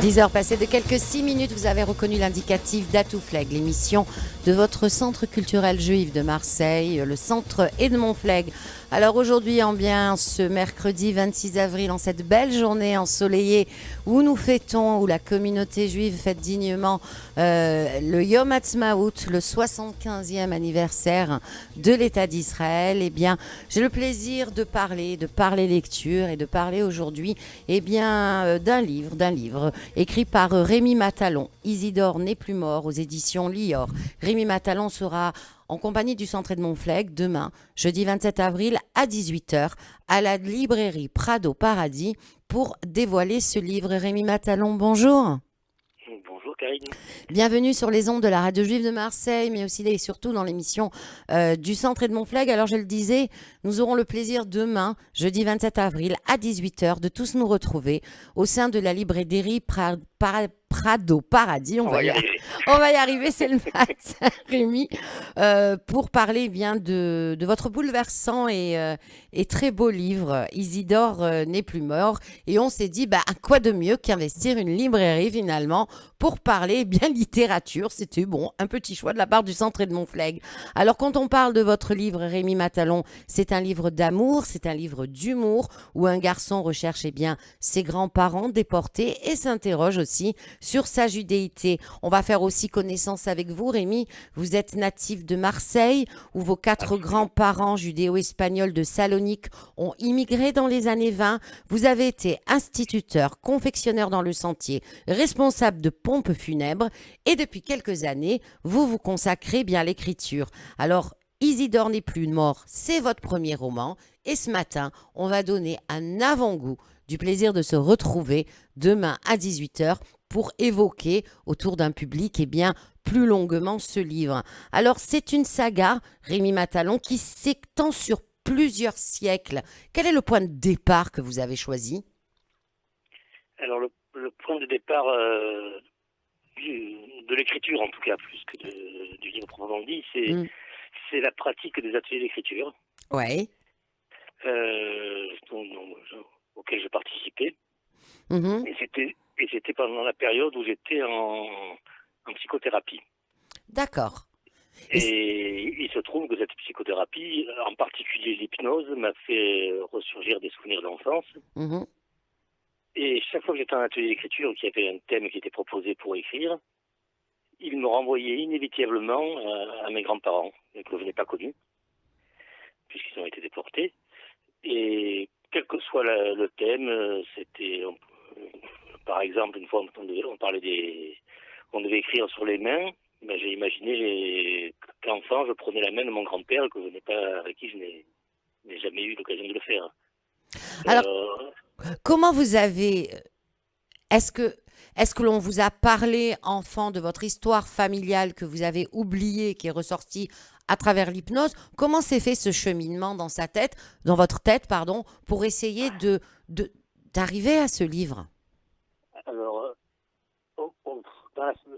10 heures passées de quelques 6 minutes, vous avez reconnu l'indicatif d'Atoufleg, l'émission de votre centre culturel juif de Marseille, le centre Edmond Fleg. Alors aujourd'hui, ce mercredi 26 avril, en cette belle journée ensoleillée où nous fêtons, où la communauté juive fête dignement le Yom Ha'atzmaut, le 75e anniversaire de l'État d'Israël, eh bien, j'ai le plaisir de parler lecture et de parler aujourd'hui d'un livre écrit par Rémi Matalon. Isidore n'est plus mort aux éditions Lior. Rémi Matalon sera en compagnie du Centre Edmond Fleg demain, jeudi 27 avril à 18 h, à la librairie Prado Paradis pour dévoiler ce livre. Rémi Matalon, bonjour. Bonjour Karine. Bienvenue sur les ondes de la radio juive de Marseille, mais aussi et surtout dans l'émission du Centre Edmond Fleg. Alors je le disais, nous aurons le plaisir demain, jeudi 27 avril à 18 h, de tous nous retrouver au sein de la librairie Prado Paradis. On va y arriver, c'est le matin, Rémi, pour parler de votre bouleversant et très beau livre, Isidore n'est plus mort. Et on s'est dit, quoi de mieux qu'investir une librairie finalement pour parler littérature. C'était un petit choix de la part du Centre Edmond Fleg. Alors quand on parle de votre livre, Rémi Matalon, c'est un livre d'amour, c'est un livre d'humour où un garçon recherche ses grands-parents déportés et s'interroge aussi sur sa judéité. On va faire aussi connaissance avec vous, Rémi. Vous êtes natif de Marseille, où vos 4 grands-parents judéo-espagnols de Salonique ont immigré dans les années 20. Vous avez été instituteur, confectionneur dans le sentier, responsable de pompes funèbres et depuis quelques années, vous vous consacrez à l'écriture. Alors, Isidore n'est plus mort, c'est votre premier roman et ce matin, on va donner un avant-goût du plaisir de se retrouver demain à 18 h pour évoquer autour d'un public plus longuement ce livre. Alors, c'est une saga, Rémi Matalon, qui s'étend sur plusieurs siècles. Quel est le point de départ que vous avez choisi ? Alors, le point de départ de l'écriture, en tout cas, plus que du livre proprement dit, c'est la pratique des ateliers d'écriture. Ouais. Auxquels je participais. Mmh. Et c'était pendant la période où j'étais en psychothérapie. D'accord. Et il se trouve que cette psychothérapie, en particulier l'hypnose, m'a fait ressurgir des souvenirs d'enfance. Mmh. Et chaque fois que j'étais en atelier d'écriture, qu'il y avait un thème qui était proposé pour écrire, il me renvoyait inévitablement à mes grands-parents, que je n'ai pas connus, puisqu'ils ont été déportés. Et quel que soit le thème, c'était, par exemple, une fois on parlait on devait écrire sur les mains. J'ai imaginé qu'enfant, je prenais la main de mon grand-père avec qui je n'ai jamais eu l'occasion de le faire. Alors, comment vous avez... Est-ce que l'on vous a parlé, enfant, de votre histoire familiale que vous avez oubliée, qui est ressortie à travers l'hypnose? Comment s'est fait ce cheminement dans votre tête, pour essayer d'arriver à ce livre? Alors,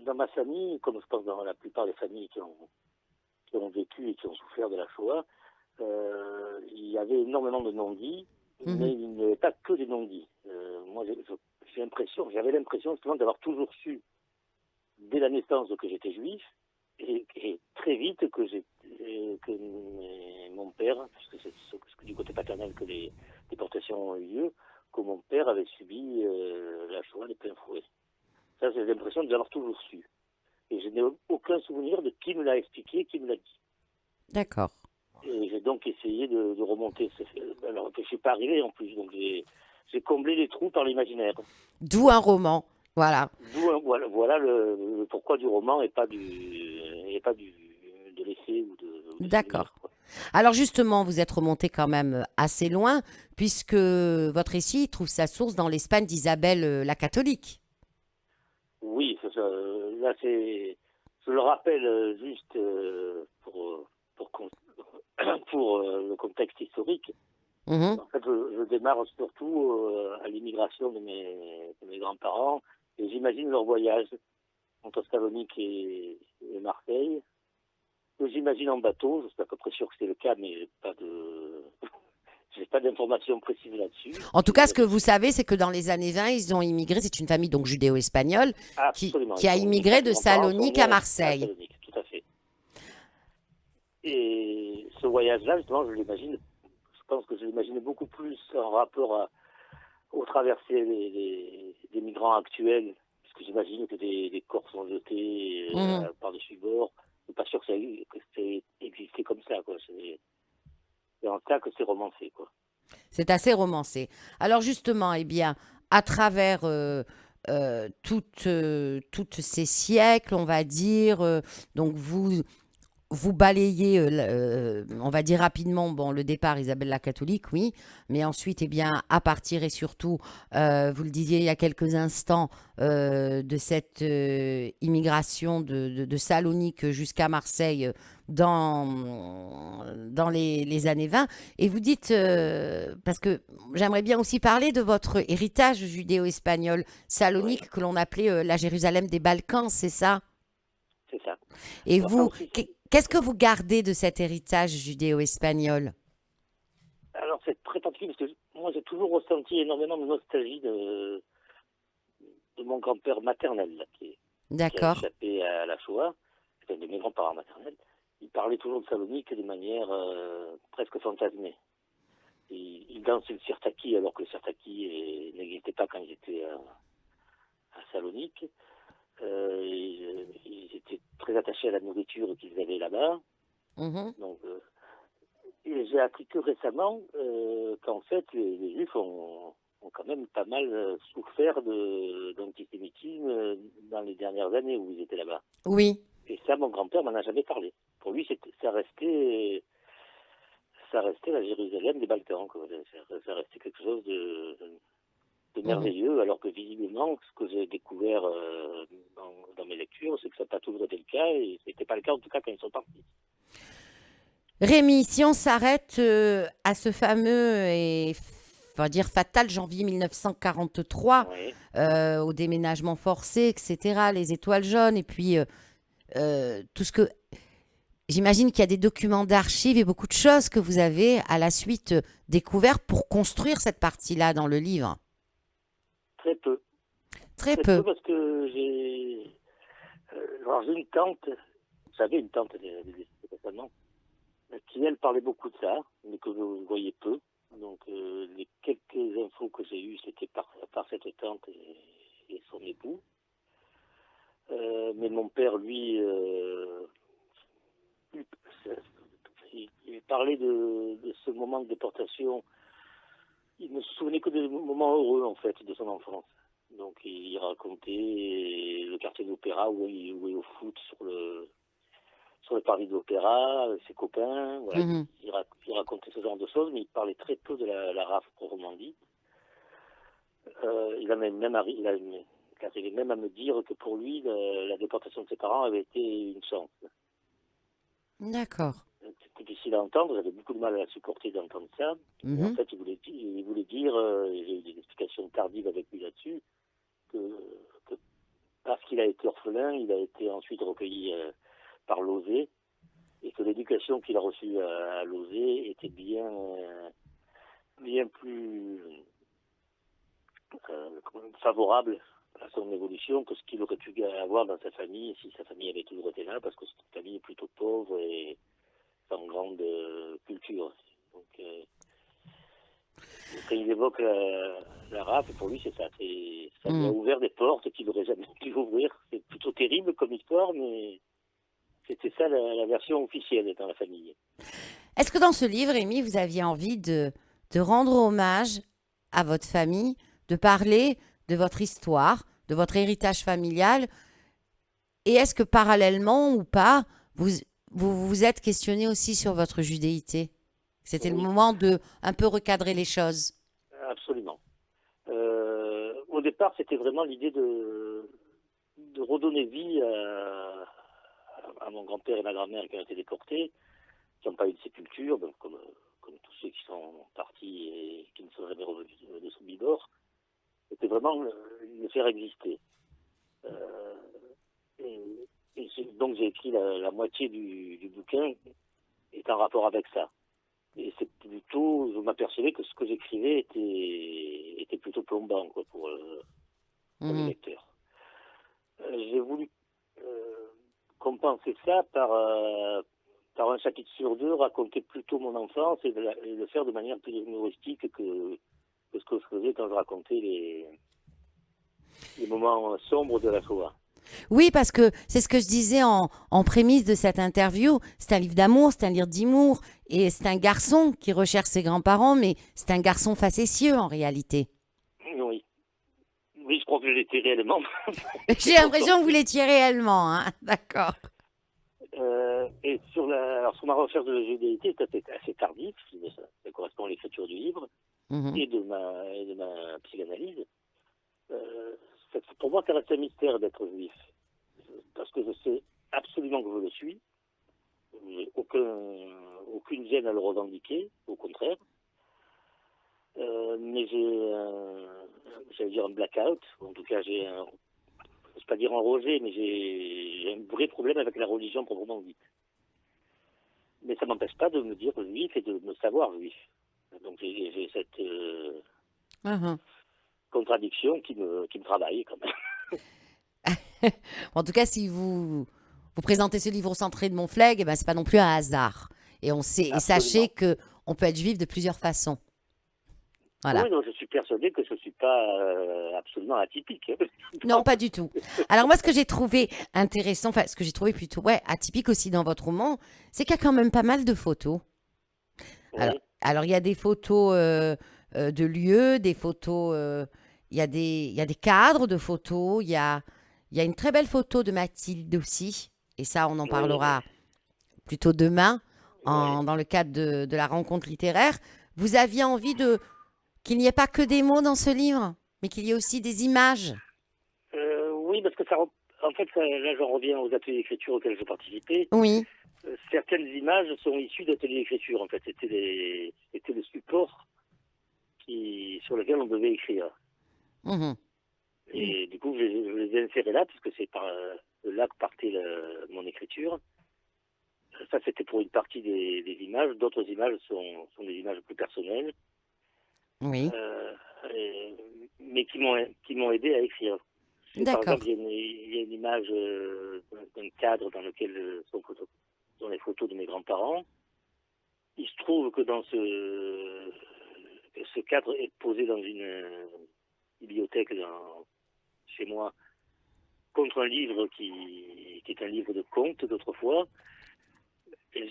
dans ma famille, comme je pense dans la plupart des familles qui ont vécu et qui ont souffert de la Shoah, il y avait énormément de non-dits, mais il n'y avait pas que des non-dits. Moi, j'avais l'impression justement d'avoir toujours su, dès la naissance, que j'étais juif, et très vite que mon père, puisque c'est du côté paternel que les déportations ont eu lieu, que mon père avait subi la Shoah de plein fouet. Ça, j'ai l'impression de l'avoir toujours su. Et je n'ai aucun souvenir de qui me l'a expliqué, qui me l'a dit. D'accord. Et j'ai donc essayé de remonter. Alors que je ne suis pas arrivé en plus, donc j'ai comblé les trous par l'imaginaire. D'où un roman, voilà. Voilà le pourquoi du roman et pas de l'essai ou de D'accord. souvenir. Alors justement, vous êtes remonté quand même assez loin, puisque votre récit trouve sa source dans l'Espagne d'Isabelle la catholique. Oui, là je le rappelle juste pour le contexte historique. Mmh. En fait, je démarre surtout à l'immigration de mes grands-parents et j'imagine leur voyage entre Salonique et Marseille. Que j'imagine en bateau, je suis à peu près sûr que c'est le cas, mais j'ai pas d'informations précises là-dessus. En tout cas, ce que vous savez, c'est que dans les années 20, ils ont immigré. C'est une famille donc judéo-espagnole Absolument. qui a immigré de Mes parents sont Salonique nés à à Marseille. Salonique, tout à fait. Et ce voyage-là, justement, je pense que je l'imaginais beaucoup plus en rapport aux traversées des migrants actuels, parce que j'imagine que des corps sont jetés par-dessus bord. Je suis pas sûr que c'est existé comme ça, quoi. C'est en ça que c'est romancé, quoi. C'est assez romancé. Alors justement, eh bien, à travers toutes ces siècles, on va dire, donc vous balayez, on va dire rapidement, bon, le départ, Isabelle la catholique, oui, mais ensuite, eh bien, à partir et surtout, vous le disiez il y a quelques instants, de cette immigration de Salonique jusqu'à Marseille dans les années 20. Et vous dites, parce que j'aimerais bien aussi parler de votre héritage judéo-espagnol, Salonique, Ouais, que l'on appelait la Jérusalem des Balkans, c'est ça? c'est ça. Et Alors ça vous, aussi, qu'est-ce que vous gardez de cet héritage judéo-espagnol? alors c'est très particulier parce que moi j'ai toujours ressenti énormément de nostalgie de mon grand-père maternel là, qui a D'accord. échappé à la Shoah, enfin, de mes grands-parents maternels. Il parlait toujours de Salonique de manière presque fantasmée. Il dansait le sirtaki alors que le sirtaki n'existait pas quand il était à Salonique. Ils étaient très attachés à la nourriture qu'ils avaient là-bas. Mhm. Donc, et j'ai appris que récemment qu'en fait, les Juifs ont quand même pas mal souffert d'antisémitisme dans les dernières années où ils étaient là-bas. Oui. Et ça, mon grand-père m'en a jamais parlé. Pour lui, ça restait la Jérusalem des Balkans, quoi. Ça restait quelque chose de Mhm. merveilleux, alors que visiblement, ce que j'ai découvert dans mes lectures, c'est que ça n'a pas toujours été le cas, et c'était pas le cas en tout cas quand ils sont partis. Rémi, si on s'arrête à ce fameux et on va dire fatal janvier 1943, Oui, au déménagement forcé, etc., les étoiles jaunes, et puis tout ce que... J'imagine qu'il y a des documents d'archives et beaucoup de choses que vous avez à la suite découvert pour construire cette partie-là dans le livre. très peu. Très Très peu peu. parce que alors j'ai une tante, j'avais une tante récemment, qui elle parlait beaucoup de ça, mais que je voyais peu. Donc les quelques infos que j'ai eues, c'était par cette tante et son époux. Mais mon père, lui, il parlait de ce moment de déportation. Il ne se souvenait que des moments heureux, en fait, de son enfance. Donc, il racontait le quartier d'opéra où il jouait au foot sur le parvis de l'opéra, avec ses copains. Voilà. Mhm. Il racontait ce genre de choses, mais il parlait très peu de la RAF proprement dit. Il arrivait même à me dire que pour lui, la déportation de ses parents avait été une chance. D'accord. C'était difficile à entendre, j'avais beaucoup de mal à la supporter d'entendre ça. Mais en Mhm. fait, il voulait dire, j'ai eu des explications tardives avec lui là-dessus, que, que parce qu'il a été orphelin, il a été ensuite recueilli par Lozé, et que l'éducation qu'il a reçue à Lozé était bien plus favorable à son évolution que ce qu'il aurait pu avoir dans sa famille si sa famille avait toujours été là, parce que c'est une famille plutôt pauvre et sans grande culture. Donc, quand il évoque la RAF, pour lui, c'est ça. Ça lui a Mhm. ouvert des portes qu'il n'aurait jamais pu ouvrir. C'est plutôt terrible comme histoire, mais c'était ça la version officielle dans la famille. Est-ce que dans ce livre, Rémi, vous aviez envie de rendre hommage à votre famille, de parler de votre histoire, de votre héritage familial? Et est-ce que parallèlement ou pas, vous êtes questionné aussi sur votre judéité? C'était le Oui, moment de un peu recadrer les choses. absolument. Au départ, c'était vraiment l'idée de redonner vie à mon grand-père et ma grand-mère qui ont été déportés, qui n'ont pas eu de sépulture, donc comme tous ceux qui sont partis et qui ne sont jamais revenus de ce bord. C'était vraiment le faire exister. Euh, et donc j'ai écrit la moitié du bouquin est en rapport avec ça. Et c'est plutôt, je m'apercevais que ce que j'écrivais était plutôt plombant quoi, pour les Mhm. lecteurs. J'ai voulu compenser ça par un chapitre sur deux, raconter plutôt mon enfance et le faire de manière plus humoristique que ce que je faisais quand je racontais les moments sombres de la Shoah. Oui, parce que c'est ce que je disais en prémisse de cette interview. C'est un livre d'amour, c'est un livre d'humour. Et c'est un garçon qui recherche ses grands-parents, mais c'est un garçon facétieux en réalité. Oui, oui, je crois que je l'étais réellement. J'ai C'est pour l'impression que vous sortir. l'étiez réellement, hein. D'accord. Et sur ma recherche de la judéité, c'est assez tardif, ça correspond à l'écriture du livre Mhm. et de ma psychanalyse. Euh, pour moi, ça reste un mystère d'être juif, parce que je sais absolument que je le suis. J'ai aucune gêne à le revendiquer, au contraire. Mais j'allais dire un blackout, en tout cas je ne peux pas dire un rejet, mais j'ai un vrai problème avec la religion proprement dite. Mais ça ne m'empêche pas de me dire juif et de me savoir juif. Donc j'ai cette Mhm. contradiction qui me travaille quand même. En tout cas, si vous présentez ce livre au Centre de Montflègue, eh ben, c'est pas non plus un hasard. Et sachez Absolument. que on peut être juif de plusieurs façons. Voilà. Oui, donc je suis persuadé que je ne suis pas absolument atypique. Non, pas du tout. Alors moi, ce que j'ai trouvé intéressant, enfin, ce que j'ai trouvé plutôt atypique aussi dans votre roman, c'est qu'il y a quand même pas mal de photos. Alors, Oui, alors, il y a des photos de lieux, des photos, il y a des cadres de photos, il y a une très belle photo de Mathilde aussi, et ça, on en oui, oui, parlera plutôt demain oui. dans le cadre de la rencontre littéraire. Vous aviez envie qu'il n'y ait pas que des mots dans ce livre, mais qu'il y ait aussi des images. Oui, parce que en fait, là, j'en reviens aux ateliers d'écriture auxquels je participais. Oui. Certaines images sont issues d'ateliers d'écriture, en fait. C'était le support sur lequel on devait écrire. Mhm. Et du coup, je les ai insérés là, puisque c'est par de là que partait mon écriture. Ça, c'était pour une partie des images. D'autres images sont des images plus personnelles, Oui. euh, et- mais qui m'ont aidé à écrire. Par exemple, D'accord. il y a une image d'un cadre dans lequel sont les photos de mes grands-parents. Il se trouve que ce cadre est posé dans une bibliothèque chez moi contre un livre qui est un livre de contes d'autrefois. Et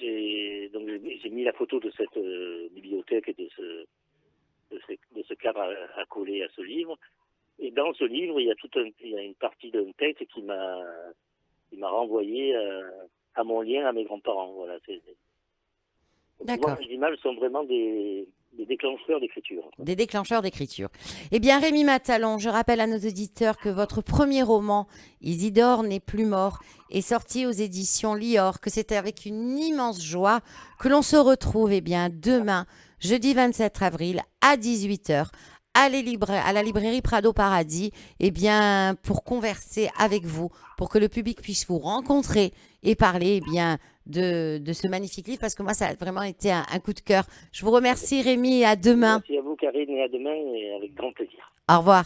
j'ai mis la photo de cette bibliothèque et de ce cadre à coller à ce livre. Et dans ce livre, il y a une partie d'un texte qui m'a renvoyé à mon lien à mes grands-parents. Voilà. Pour moi, D'accord. les images sont vraiment des déclencheurs d'écriture. Des déclencheurs d'écriture. Eh bien, Rémi Matalon, je rappelle à nos auditeurs que votre premier roman, Isidore n'est plus mort, est sorti aux éditions Lior, que c'est avec une immense joie que l'on se retrouve demain, jeudi 27 avril, à 18 heures, à la librairie Prado Paradis, pour converser avec vous, pour que le public puisse vous rencontrer et parler de ce magnifique livre, parce que moi, ça a vraiment été un coup de cœur. Je vous remercie, Rémi, et à demain. Merci à vous, Karine, et à demain, et avec grand plaisir. Au revoir.